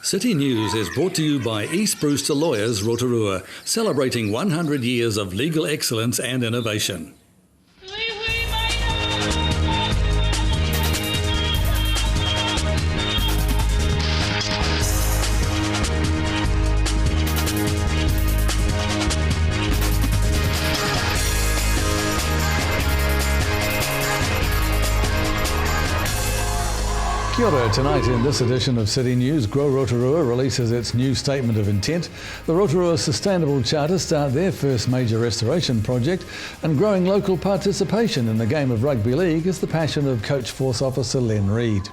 City News is brought to you by East Brewster Lawyers Rotorua, celebrating 100 years of legal excellence and innovation. Kia ora. Tonight in this edition of City News, Grow Rotorua releases its new statement of intent. The Rotorua Sustainable Charter start their first major restoration project, and growing local participation in the game of rugby league is the passion of Coach Force Officer Len Reid.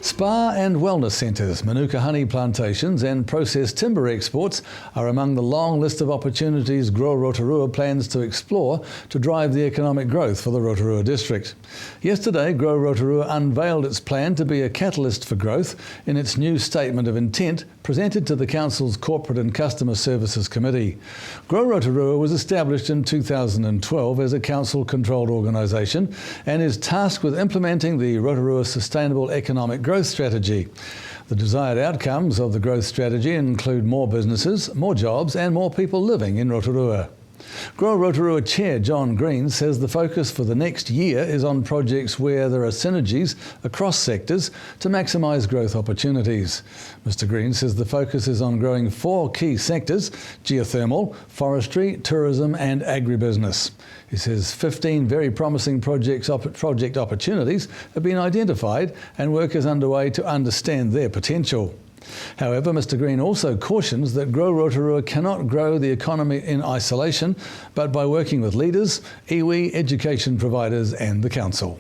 Spa and wellness centres, manuka honey plantations and processed timber exports are among the long list of opportunities Grow Rotorua plans to explore to drive the economic growth for the Rotorua district. Yesterday, Grow Rotorua unveiled its plan to be a catalyst for growth in its new statement of intent presented to the Council's Corporate and Customer Services Committee. Grow Rotorua was established in 2012 as a council-controlled organisation and is tasked with implementing the Rotorua Sustainable Economic Growth Strategy. The desired outcomes of the growth strategy include more businesses, more jobs and more people living in Rotorua. Grow Rotorua Chair John Green says the focus for the next year is on projects where there are synergies across sectors to maximise growth opportunities. Mr Green says the focus is on growing 4 key sectors: geothermal, forestry, tourism and agribusiness. He says 15 very promising project opportunities have been identified and work is underway to understand their potential. However, Mr Green also cautions that Grow Rotorua cannot grow the economy in isolation, but by working with leaders, iwi, education providers and the council.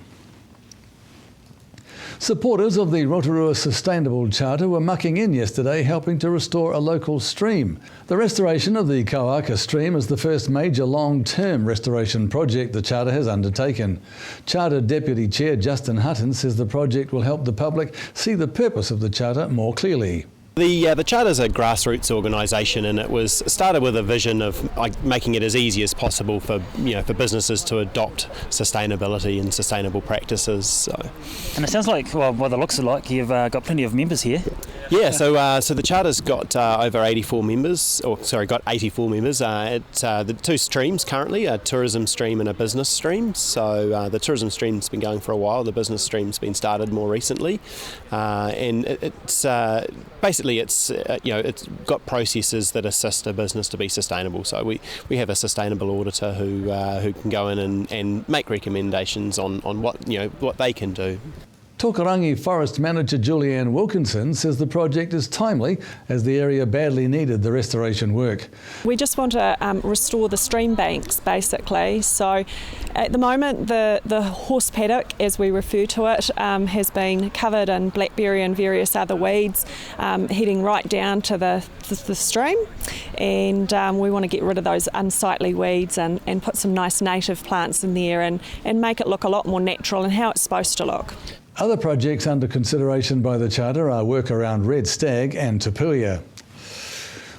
Supporters of the Rotorua Sustainable Charter were mucking in yesterday, helping to restore a local stream. The restoration of the Kauaka stream is the first major long-term restoration project the Charter has undertaken. Charter Deputy Chair Justin Hutton says the project will help the public see the purpose of the Charter more clearly. The Charter is a grassroots organisation, and it was started with a vision of making it as easy as possible for businesses to adopt sustainability and sustainable practices. So. And it sounds like, well, by the looks of it, like you've got plenty of members here. Yeah, so the Charter's got over 84 members, got 84 members. It's the 2 streams currently, a tourism stream and a business stream. So the tourism stream's been going for a while, the business stream's been started more recently, and it's basically it's got processes that assist a business to be sustainable. So we have a sustainable auditor who can go in and make recommendations on what they can do. Tokarangi Forest Manager Julianne Wilkinson says the project is timely as the area badly needed the restoration work. We just want to restore the stream banks basically. So at the moment the horse paddock, as we refer to it, has been covered in blackberry and various other weeds heading right down to the stream, and we want to get rid of those unsightly weeds and put some nice native plants in there and make it look a lot more natural and how it's supposed to look. Other projects under consideration by the Charter are work around red stag and tapuia.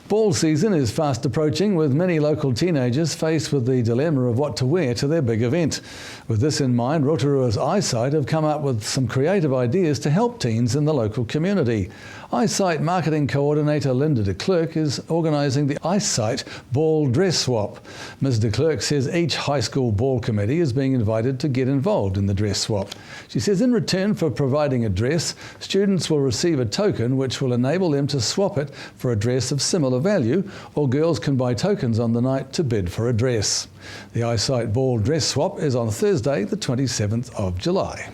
Ball season is fast approaching, with many local teenagers faced with the dilemma of what to wear to their big event. With this in mind, Rotorua's Eyesight have come up with some creative ideas to help teens in the local community. Eyesight Marketing Coordinator Linda de Klerk is organising the Eyesight Ball Dress Swap. Ms de Klerk says each high school ball committee is being invited to get involved in the dress swap. She says in return for providing a dress, students will receive a token which will enable them to swap it for a dress of similar value, or girls can buy tokens on the night to bid for a dress. The Eyesight Ball Dress Swap is on Thursday, the 27th of July.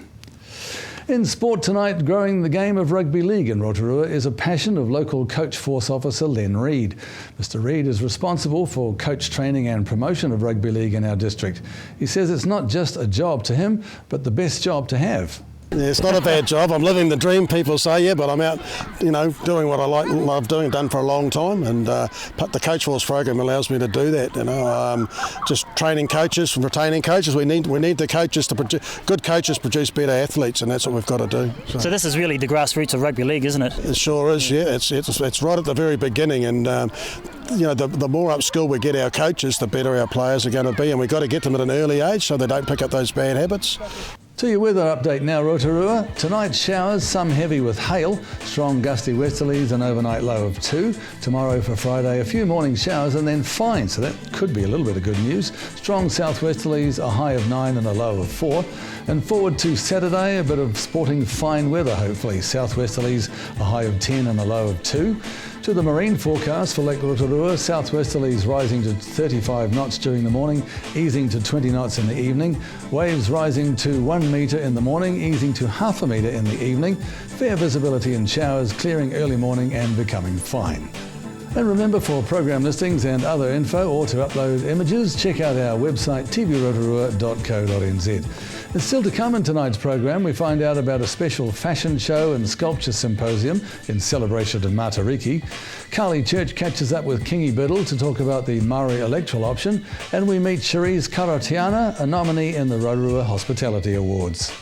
In sport tonight, growing the game of rugby league in Rotorua is a passion of local Coach Force Officer Len Reid. Mr Reid is responsible for coach training and promotion of rugby league in our district. He says it's not just a job to him, but the best job to have. Yeah, it's not a bad job. I'm living the dream, people say, but I'm out, doing what I love doing, done for a long time, and the Coach Force program allows me to do that. Just training coaches and retaining coaches. We need the coaches to good coaches produce better athletes, and that's what we've got to do. So this is really the grassroots of rugby league, isn't it? It sure is. Yeah, it's right at the very beginning, and the more upskilled we get our coaches, the better our players are going to be, and we've got to get them at an early age so they don't pick up those bad habits. To your weather update now, Rotorua. Tonight showers, some heavy with hail, strong gusty westerlies, an overnight low of 2. Tomorrow for Friday, a few morning showers and then fine, so that could be a little bit of good news. Strong southwesterlies, a high of 9 and a low of 4. And forward to Saturday, a bit of sporting fine weather hopefully. Southwesterlies, a high of 10 and a low of 2. To the marine forecast for Lake Rotorua, southwesterlies rising to 35 knots during the morning, easing to 20 knots in the evening. Waves rising to 1 metre in the morning, easing to half a metre in the evening. Fair visibility and showers clearing early morning and becoming fine. And remember, for program listings and other info or to upload images, check out our website tvrotorua.co.nz. And still to come in tonight's program, we find out about a special fashion show and sculpture symposium in celebration of Matariki. Carly Church catches up with Kingy Biddle to talk about the Maori electoral option, and we meet Cherise Karatiana, a nominee in the Rotorua Hospitality Awards.